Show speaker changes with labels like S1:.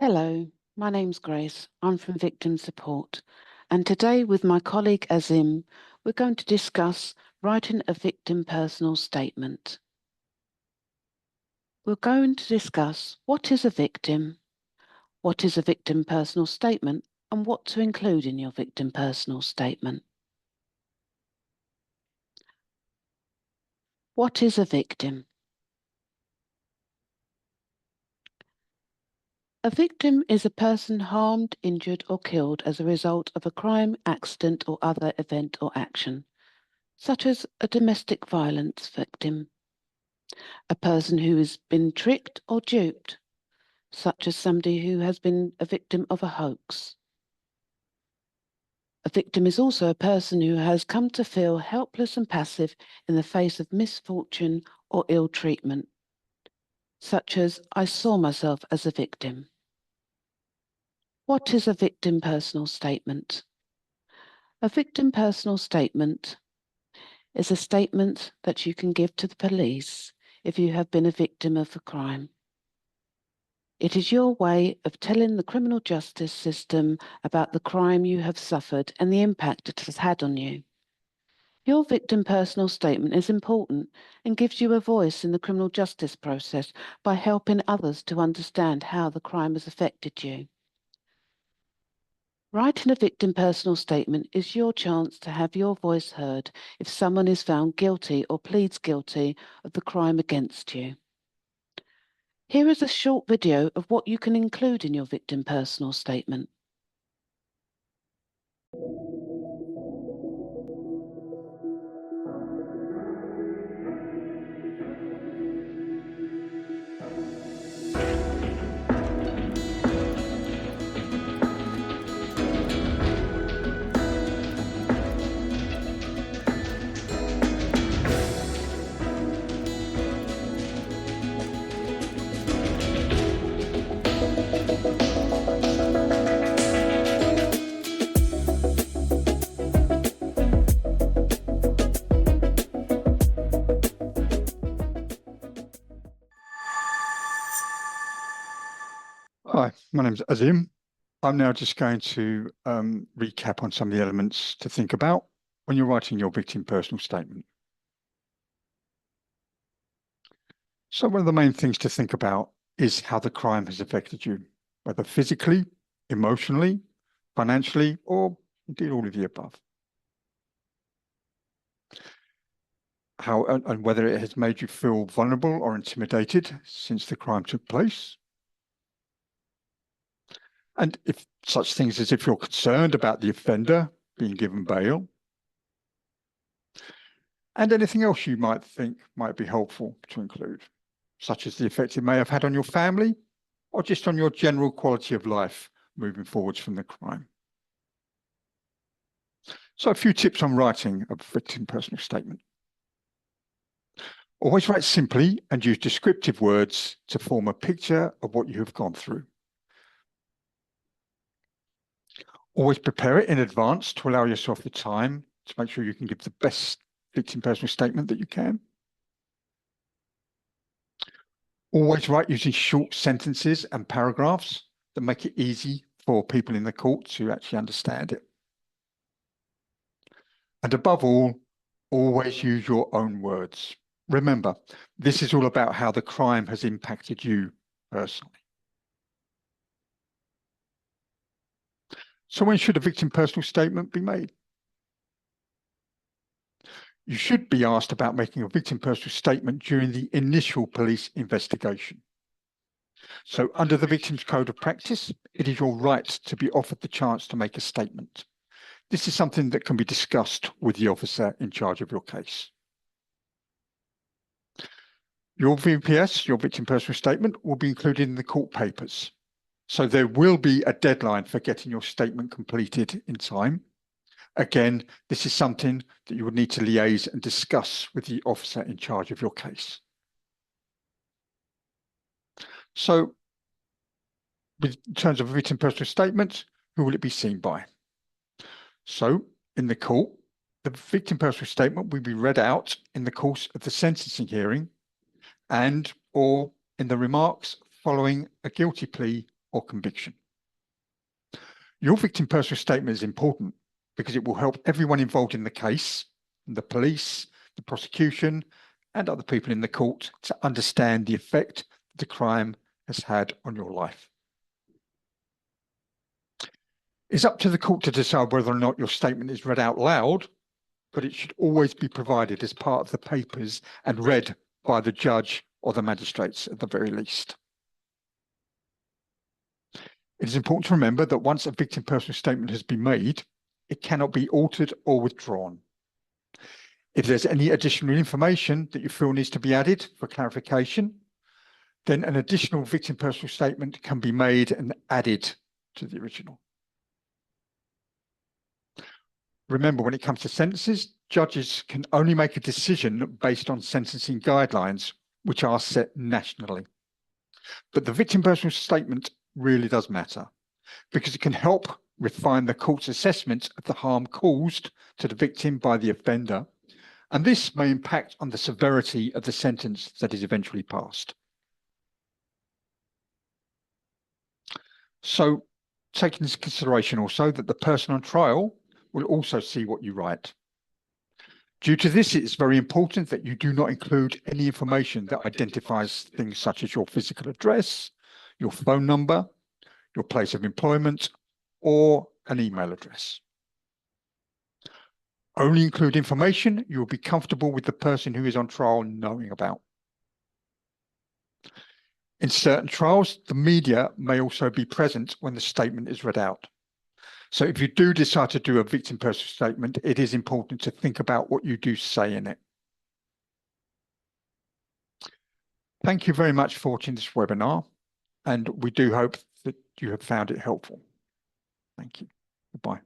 S1: Hello, my name's Grace. I'm from Victim Support, and today with my colleague Azim, we're going to discuss writing a victim personal statement. We're going to discuss what is a victim personal statement, and what to include in your victim personal statement. What is a victim? A victim is a person harmed, injured, or killed as a result of a crime, accident, or other event or action, such as a domestic violence victim. A person who has been tricked or duped, such as somebody who has been a victim of a hoax. A victim is also a person who has come to feel helpless and passive in the face of misfortune or ill treatment, such as I saw myself as a victim. What is a victim personal statement? A victim personal statement is a statement that you can give to the police if you have been a victim of a crime. It is your way of telling the criminal justice system about the crime you have suffered and the impact it has had on you. Your victim personal statement is important and gives you a voice in the criminal justice process by helping others to understand how the crime has affected you. Writing a victim personal statement is your chance to have your voice heard if someone is found guilty or pleads guilty of the crime against you. Here is a short video of what you can include in your victim personal statement.
S2: Hi, my name's Azim. I'm now just going to recap on some of the elements to think about when you're writing your victim personal statement. So one of the main things to think about is how the crime has affected you, whether physically, emotionally, financially, or indeed all of the above. How and whether it has made you feel vulnerable or intimidated since the crime took place. And if such things as if you're concerned about the offender being given bail, and anything else you might think might be helpful to include, such as the effect it may have had on your family or just on your general quality of life moving forwards from the crime. So a few tips on writing a victim personal statement. Always write simply and use descriptive words to form a picture of what you have gone through. Always prepare it in advance to allow yourself the time to make sure you can give the best victim personal statement that you can. Always write using short sentences and paragraphs that make it easy for people in the court to actually understand it. And above all, always use your own words. Remember, this is all about how the crime has impacted you personally. So when should a victim personal statement be made? You should be asked about making a victim personal statement during the initial police investigation. So under the Victims Code of Practice, it is your right to be offered the chance to make a statement. This is something that can be discussed with the officer in charge of your case. Your VPS, your victim personal statement, will be included in the court papers. So there will be a deadline for getting your statement completed in time. Again, this is something that you would need to liaise and discuss with the officer in charge of your case. So in terms of a written personal statement, who will it be seen by? So in the court, the victim personal statement will be read out in the course of the sentencing hearing and or in the remarks following a guilty plea or conviction. Your victim personal statement is important because it will help everyone involved in the case, the police, the prosecution, and other people in the court to understand the effect the crime has had on your life. It's up to the court to decide whether or not your statement is read out loud, but it should always be provided as part of the papers and read by the judge or the magistrates at the very least. It is important to remember that once a victim personal statement has been made, it cannot be altered or withdrawn. If there's any additional information that you feel needs to be added for clarification, then an additional victim personal statement can be made and added to the original. Remember, when it comes to sentences, judges can only make a decision based on sentencing guidelines, which are set nationally. But the victim personal statement really does matter because it can help refine the court's assessment of the harm caused to the victim by the offender, and this may impact on the severity of the sentence that is eventually passed. So, take into consideration also that the person on trial will also see what you write. Due to this, it is very important that you do not include any information that identifies things such as your physical address, your phone number, your place of employment, or an email address. Only include information you will be comfortable with the person who is on trial knowing about. In certain trials, the media may also be present when the statement is read out. So if you do decide to do a victim personal statement, it is important to think about what you do say in it. Thank you very much for watching this webinar, and we do hope that you have found it helpful. Thank you. Goodbye.